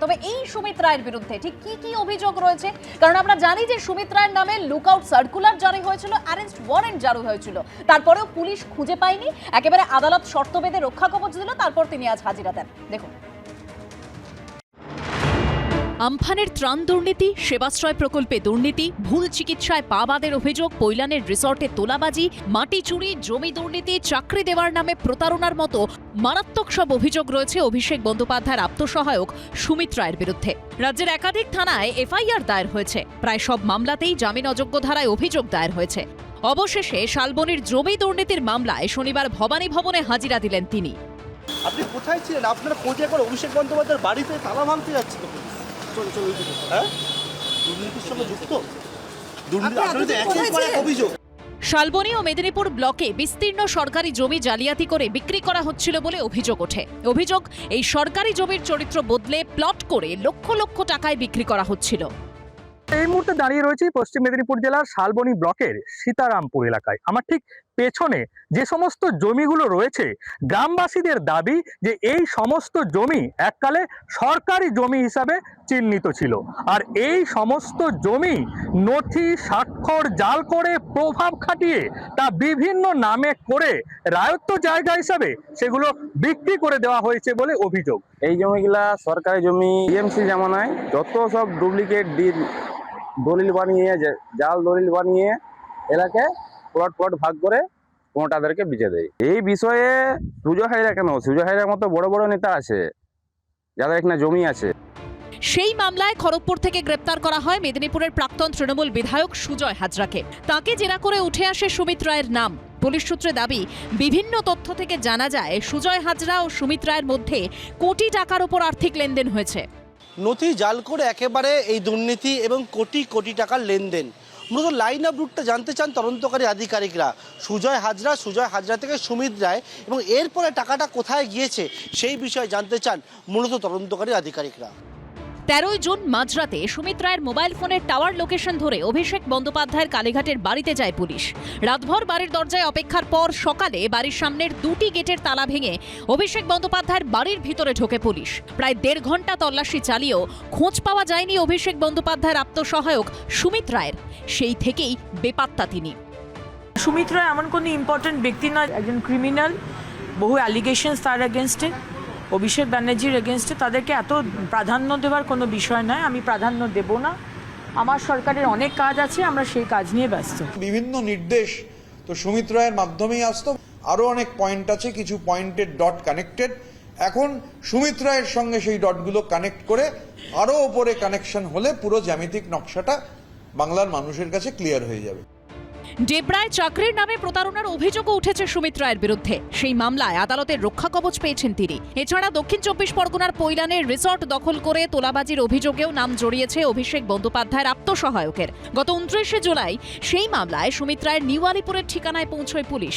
তবে এই সুমিত রায়ের বিরুদ্ধে ঠিক কি কি অভিযোগ রয়েছে, কারণ আমরা জানি যে সুমিত রায়ের নামে লুকআউট সার্কুলার জারি হয়েছিল, অ্যারেস্ট ওয়ারেন্ট জারি হয়েছিল, তারপরেও পুলিশ খুঁজে পায়নি, একেবারে আদালত শর্ত বেঁধে রক্ষা কবচ দিল, তারপর তিনি আজ হাজিরা দেন। দেখুন। আমফানের ত্রাণ দুর্নীতি, সেবাশ্রয় প্রকল্পে দুর্নীতি, ভুল চিকিৎসায় পা বাদের অভিযোগ, পৈলানের রিসর্টে তোলাবাজি, মাটি চুরি, জমি দুর্নীতি, চাকরি দেওয়ার নামে প্রতারণার মতো মারাত্মক সব অভিযোগ রয়েছে অভিষেক বন্দ্যোপাধ্যায়ের আত্মসহায়ক সুমিত রায়ের বিরুদ্ধে। রাজ্যের একাধিক থানায় এফআইআর দায়ের হয়েছে, প্রায় সব মামলাতেই জামিন অযোগ্য ধারায় অভিযোগ দায়ের হয়েছে। অবশেষে শালবনির জমি দুর্নীতির মামলায় শনিবার ভবানী ভবনে হাজিরা দিলেন তিনি। আপনি কোথায় ছিলেন? আপনারা খোঁজ একবার অভিষেক বন্দ্যোপাধ্যায়ের বাড়িতে তালা ভাঙতে যাচ্ছিল, হ্যাঁ, দুর্নীতির সঙ্গে যুক্ত অভিযোগ। শালবনী ও মেদিনীপুর ব্লকে বিস্তীর্ণ সরকারি জমি জালিয়াতি করে বিক্রি করা হচ্ছিল বলে অভিযোগ ওঠে। অভিযোগ, এই সরকারি জমির চরিত্র বদলে প্লট করে লক্ষ লক্ষ টাকায় বিক্রি করা হচ্ছিল। এই মুহূর্তে দাঁড়িয়ে রয়েছে পশ্চিম মেদিনীপুর জেলার শালবনী ব্লকের সীতারামপুর এলাকায়। আমার ঠিক পেছনে যে সমস্ত জমিগুলো রয়েছে, গ্রামবাসীদের দাবি যে এই সমস্ত জমি এককালে সরকারি জমি হিসাবে চিহ্নিত ছিল, আর এই সমস্ত জমি নথি স্বাক্ষর জাল করে প্রভাব খাটিয়ে তা বিভিন্ন নামে করে রায়ত্ব জায়গা হিসাবে সেগুলো বিক্রি করে দেওয়া হয়েছে বলে অভিযোগ। এই জমিগুলা সরকারি জমি, টিএমসি জামানায় যত সব ডুপ্লিকেট দলিল বানিয়ে, জাল দলিল বানিয়ে এলাকায় প্লট ভাগ করে কোনোটাদেরকে বেচে দেয়। এই বিষয়ে সুজয় হাজরা কেন, সুজয় হাজরার মতো বড় বড় নেতা আছে যাদের এখানে জমি আছে। সেই মামলায় খড়গপুর থেকে গ্রেপ্তার করা হয় মেদিনীপুরের প্রাক্তন তৃণমূল বিধায়ক সুজয় হাজরাকে। তাকে জেরা করে উঠে আসে সুমিত রায়ের নাম। পুলিশ সূত্রে দাবি, বিভিন্ন তথ্য থেকে জানা যায় সুজয় হাজরা ও সুমিত রায়ের মধ্যে কোটি টাকার উপর আর্থিক লেনদেন হয়েছে। নথি জাল করে একেবারে এই দুর্নীতি এবং কোটি কোটি টাকার লেনদেন। মূলত লাইন অফ রুটটা জানতে চান তদন্তকারী আধিকারিকরা। সুজয় হাজরা থেকে সুমিত রায়, এবং এরপরে টাকাটা কোথায় গিয়েছে সেই বিষয়ে জানতে চান মূলত তদন্তকারী আধিকারিকরা। 13 জুন মাঝরাতে সুমিত রায়ের মোবাইল ফোনের টাওয়ার লোকেশন ধরে অভিষেক বন্দ্যোপাধ্যায়ের কালীঘাটের বাড়িতে যায় পুলিশ। রাতভর বাড়ির দরজায় অপেক্ষার পর সকালে বাড়ির সামনের 2টি গেটের তালা ভেঙে অভিষেক বন্দ্যোপাধ্যায়ের বাড়ির ভিতরে ঢোকে পুলিশ। প্রায় 1.5 ঘন্টা তল্লাশি চালিয়েও খোঁজ পাওয়া যায়নি অভিষেক বন্দ্যোপাধ্যায়ের আত্মসহায়ক সুমিত রায়ের। সেই থেকেই বেপাত্তা তিনি। সুমিত রায় এমন কোনো ইম্পর্টেন্ট ব্যক্তি নয়, একজন ক্রিমিনাল। বহু অ্যালিগেশনস তার এগেনস্টে, অভিষেক ব্যানার্জির এগেনস্টে। তাদেরকে এত প্রাধান্য দেওয়ার কোনো বিষয় নয়, আমি প্রাধান্য দেব না। আমার সরকারের অনেক কাজ আছে, আমরা সেই কাজ নিয়ে ব্যস্ত। বিভিন্ন নির্দেশ তো সুমিত রায়ের মাধ্যমেই আসতো। আরও অনেক পয়েন্ট আছে, কিছু পয়েন্টের ডট কানেক্টেড। এখন সুমিত রায়ের সঙ্গে সেই ডটগুলো কানেক্ট করে আরও ওপরে কানেকশন হলে পুরো জ্যামিতিক নকশাটা বাংলার মানুষের কাছে ক্লিয়ার হয়ে যাবে। ডেবরায় চাকরির নামে প্রতারণার অভিযোগও উঠেছে সুমিত রায়ের বিরুদ্ধে। সেই মামলায় আদালতের রক্ষা কবচ পেয়েছেন তিনি। এছাড়া দক্ষিণ 24 পরগনার পৈলানের রিসর্ট দখল করে তোলাবাজির অভিযোগেও নাম জড়িয়েছে অভিষেক বন্দ্যোপাধ্যায়ের আত্মসহায়কের। গত 29 জুলাই সেই মামলায় সুমিত রায়ের নিউ আলিপুরের ঠিকানায় পৌঁছয় পুলিশ।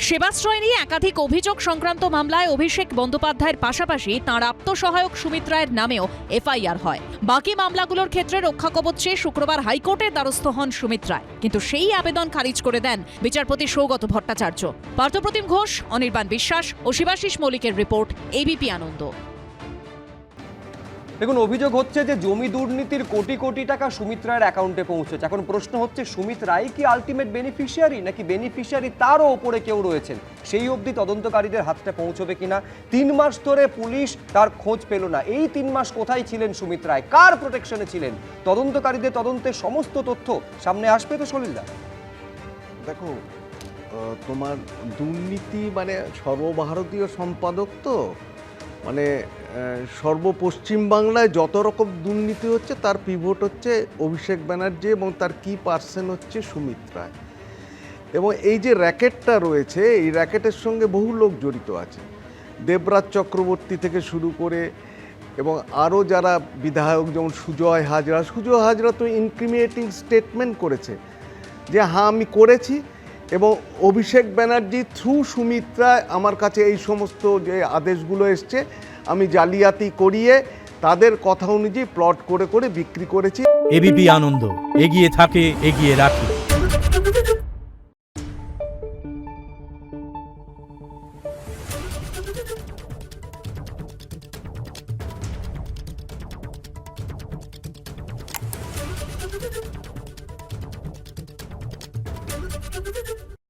সেবাশ্রয় নিয়ে একাধিক অভিযোগ সংক্রান্ত মামলায় অভিষেক বন্দ্যোপাধ্যায়ের পাশাপাশি তাঁর আত্মসহায়ক সুমিত রায়ের নামেও এফআইআর হয়। বাকি মামলাগুলোর ক্ষেত্রে রক্ষা কবচ চেয়ে শুক্রবার হাইকোর্টে দ্বারস্থ হন সুমিত রায়, কিন্তু সেই আবেদন খারিজ করে দেন বিচারপতি সৌগত ভট্টাচার্য। পার্থপ্রতিম ঘোষ, অনির্বাণ বিশ্বাস ও শিবাশিস মৌলিকের রিপোর্ট, এবিপি আনন্দ। দেখুন, অভিযোগ হচ্ছে যে জমি দুর্নীতির কোটি কোটি টাকা সুমিত রায়ের অ্যাকাউন্টে পৌঁছেছে। এখন প্রশ্ন হচ্ছে, সুমিত রায় কি আলটিমেট বেনিফিশিয়ারি, নাকি বেনিফিশিয়ারি তারও ওপরে কেউ রয়েছেন? সেই অবধি তদন্তকারীদের হাতে পৌঁছবে কিনা? 3 মাস ধরে পুলিশ তার খোঁজ পেল না। এই 3 মাস কোথায় ছিলেন সুমিত রায়, কার প্রোটেকশনে ছিলেন? তদন্তকারীদের তদন্তের সমস্ত তথ্য সামনে আসবে তো সলিলদা? দেখো, তোমার দুর্নীতি মানে সর্বভারতীয় সম্পাদক, তো মানে সর্বপশ্চিম বাংলায় যত রকম দুর্নীতি হচ্ছে তার পিভট হচ্ছে অভিষেক ব্যানার্জি, এবং তার কি পার্সন হচ্ছে সুমিত রায়। এবং এই যে র্যাকেটটা রয়েছে, এই র্যাকেটের সঙ্গে বহু লোক জড়িত আছে, দেবরাজ চক্রবর্তী থেকে শুরু করে, এবং আরও যারা বিধায়ক, যেমন সুজয় হাজরা তো ইনক্রিমিনেটিং স্টেটমেন্ট করেছে যে হ্যাঁ আমি করেছি, এবং অভিষেক ব্যানার্জি থ্রু সুমিত রায় আমার কাছে এই সমস্ত যে আদেশগুলো এসছে আমি জালিয়াতি করিয়ে তাদের কথা অনুযায়ী প্লট করে করে বিক্রি করেছি। এবিপি আনন্দ, এগিয়ে থাকে, এগিয়ে রাখে।